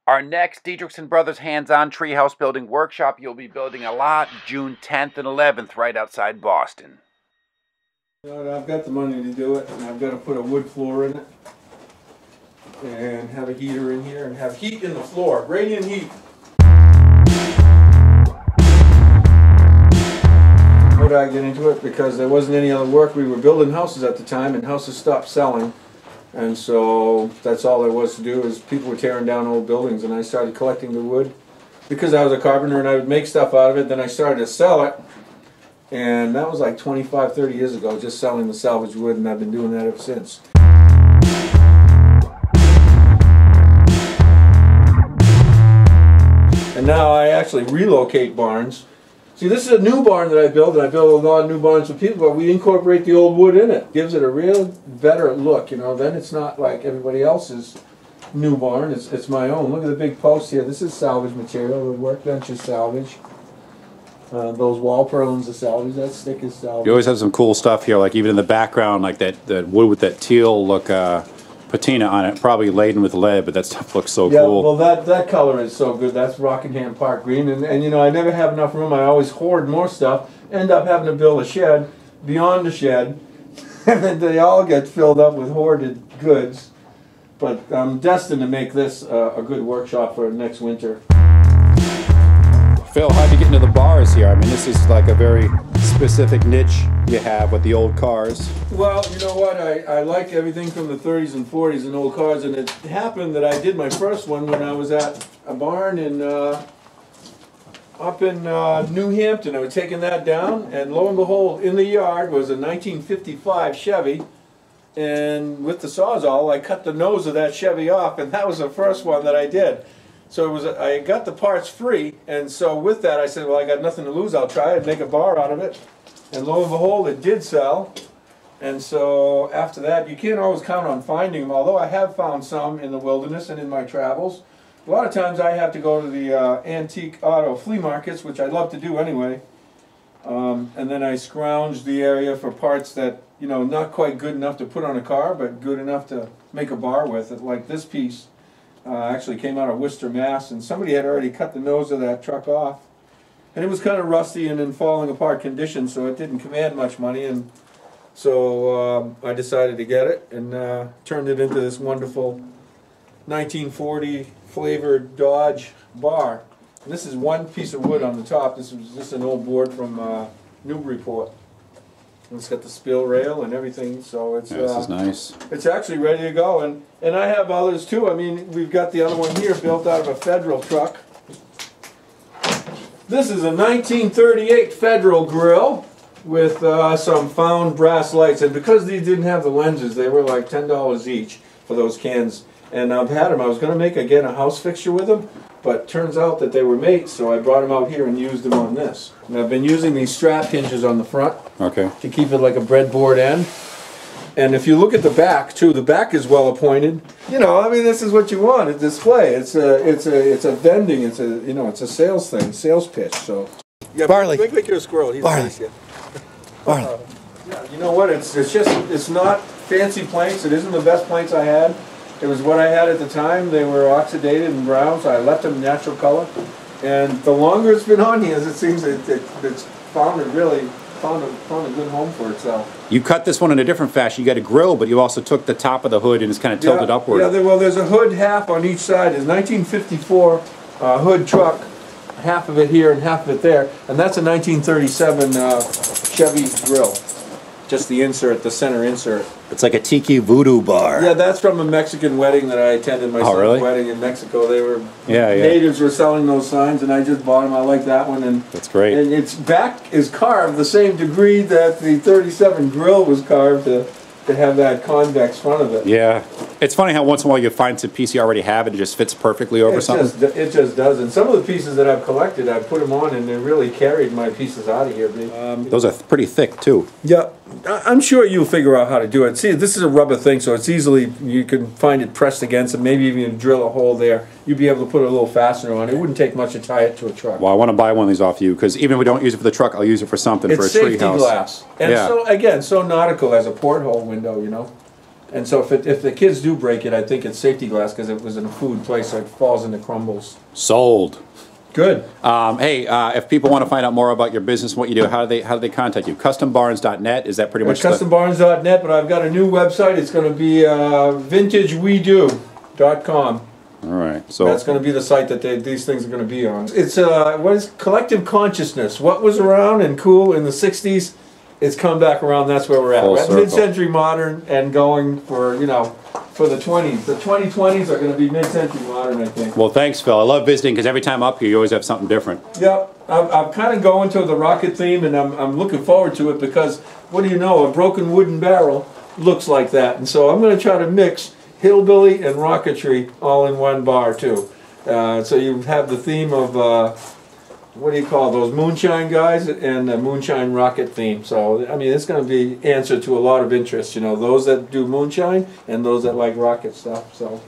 Our next Diedricksen Brothers hands-on treehouse building workshop, you'll be building a lot June 10th and 11th right outside Boston. I've got the money to do it, and I've got to put a wood floor in it, and have a heater in here, and have heat in the floor, radiant heat. How did I get into it? Because there wasn't any other work. We were building houses at the time, and houses stopped selling. And so that's all there was to do, is people were tearing down old buildings, and I started collecting the wood. Because I was a carpenter and I would make stuff out of it, then I started to sell it. And that was like 25, 30 years ago, just selling the salvage wood, and I've been doing that ever since. And now I actually relocate barns. See, this is a new barn that I build, and I build a lot of new barns for people, but we incorporate the old wood in it. Gives it a real better look, you know. Then it's not like everybody else's new barn, it's my own. Look at the big posts here. This is salvage material. The workbench is salvage. Those wall purlins are salvage. That stick is salvage. You always have some cool stuff here, like even in the background, like that wood with that teal look patina on it, probably laden with lead, but that stuff looks so cool. Well, that color is so good. That's Rockingham Park green, and you know, I never have enough room. I always hoard more stuff. End up having to build a shed beyond the shed, and then they all get filled up with hoarded goods. But I'm destined to make this a good workshop for next winter. Phil, how'd you get into the bars here? I mean, this is like a very specific niche you have with the old cars. Well, you know what? I like everything from the 30s and 40s and old cars, and it happened that I did my first one when I was at a barn in up in New Hampton. I was taking that down, and lo and behold, in the yard was a 1955 Chevy, and with the Sawzall, I cut the nose of that Chevy off, and that was the first one that I did. So it was I got the parts free, and so with that I said, well, I got nothing to lose, I'll try it and make a bar out of it. And lo and behold, it did sell. And so after that, you can't always count on finding them, although I have found some in the wilderness and in my travels. A lot of times I have to go to the antique auto flea markets, which I love to do anyway. And then I scrounge the area for parts that, you know, not quite good enough to put on a car, but good enough to make a bar with. Like this piece. Actually came out of Worcester, Mass, and somebody had already cut the nose of that truck off. And it was kind of rusty and in falling apart condition, so it didn't command much money, and so I decided to get it and turned it into this wonderful 1940 flavored Dodge bar. And this is one piece of wood on the top. This was just an old board from Newburyport. It's got the spill rail and everything, so it's this is nice. It's actually ready to go, and I have others too. I mean, we've got the other one here built out of a Federal truck. This is a 1938 Federal grill with some found brass lights, and because these didn't have the lenses, they were like $10 each for those cans. And I've had them. I was going to make again a house fixture with them, but turns out that they were mates, so I brought them out here and used them on this. And I've been using these strap hinges on the front to keep it like a breadboard end. And if you look at the back too, the back is well appointed. You know, I mean, this is what you want, a display. It's a vending. It's a sales thing, sales pitch. So yeah, Barley. Make your squirrel. He's Barley. nice, yeah. Barley. Yeah, you know what? It's not fancy planks. It isn't the best planks I had. It was what I had at the time. They were oxidated and brown, so I left them natural color. And the longer it's been on here, it seems it's found a good home for itself. You cut this one in a different fashion. You got a grill, but you also took the top of the hood and it's kind of tilted upward. Yeah, well, there's a hood half on each side. There's 1954 hood truck, half of it here and half of it there, and that's a 1937 Chevy grill. Just the insert, the center insert. It's like a tiki voodoo bar. Yeah, that's from a Mexican wedding that I attended. My son's wedding in Mexico. They were natives were selling those signs, and I just bought them. I like that one, and that's great. And its back is carved the same degree that the 37 grill was carved to have that convex front of it. Yeah, it's funny how once in a while you find some piece you already have and it just fits perfectly over something. It just does. And some of the pieces that I've collected, I've put them on, and they really carried my pieces out of here. Those are pretty thick too. Yeah, I'm sure you'll figure out how to do it. See, this is a rubber thing, so it's easily, you can find it pressed against, and maybe even drill a hole there. You'd be able to put a little fastener on. It wouldn't take much to tie it to a truck. Well, I want to buy one of these off you, because even if we don't use it for the truck, I'll use it for something, for a tree house. It's safety glass. And so, again, so nautical as a porthole window, you know. And so if the kids do break it, I think it's safety glass because it was in a food place, so it falls into crumbles. Sold. Good. Hey, if people want to find out more about your business and what you do, how do they contact you? CustomBarns.net, is that pretty much CustomBarns.net, but I've got a new website. It's going to be VintageWeDo.com. All right. So that's going to be the site that these things are going to be on. It's what is collective consciousness? What was around and cool in the '60s? It's come back around. That's where we're at. Full We're at circle. mid-century modern and going for for the 20s. The 2020s are going to be mid-century modern, I think. well, thanks, Phil. I love visiting because every time I'm up here, you always have something different. Yeah, I'm kind of going to the rocket theme, and I'm looking forward to it because what do you know? A broken wooden barrel looks like that, and so I'm going to try to mix hillbilly and rocketry all in one bar too. So you have the theme of what do you call those moonshine guys and the moonshine rocket theme. So I mean, it's going to be answer to a lot of interest. Those that do moonshine and those that like rocket stuff. So.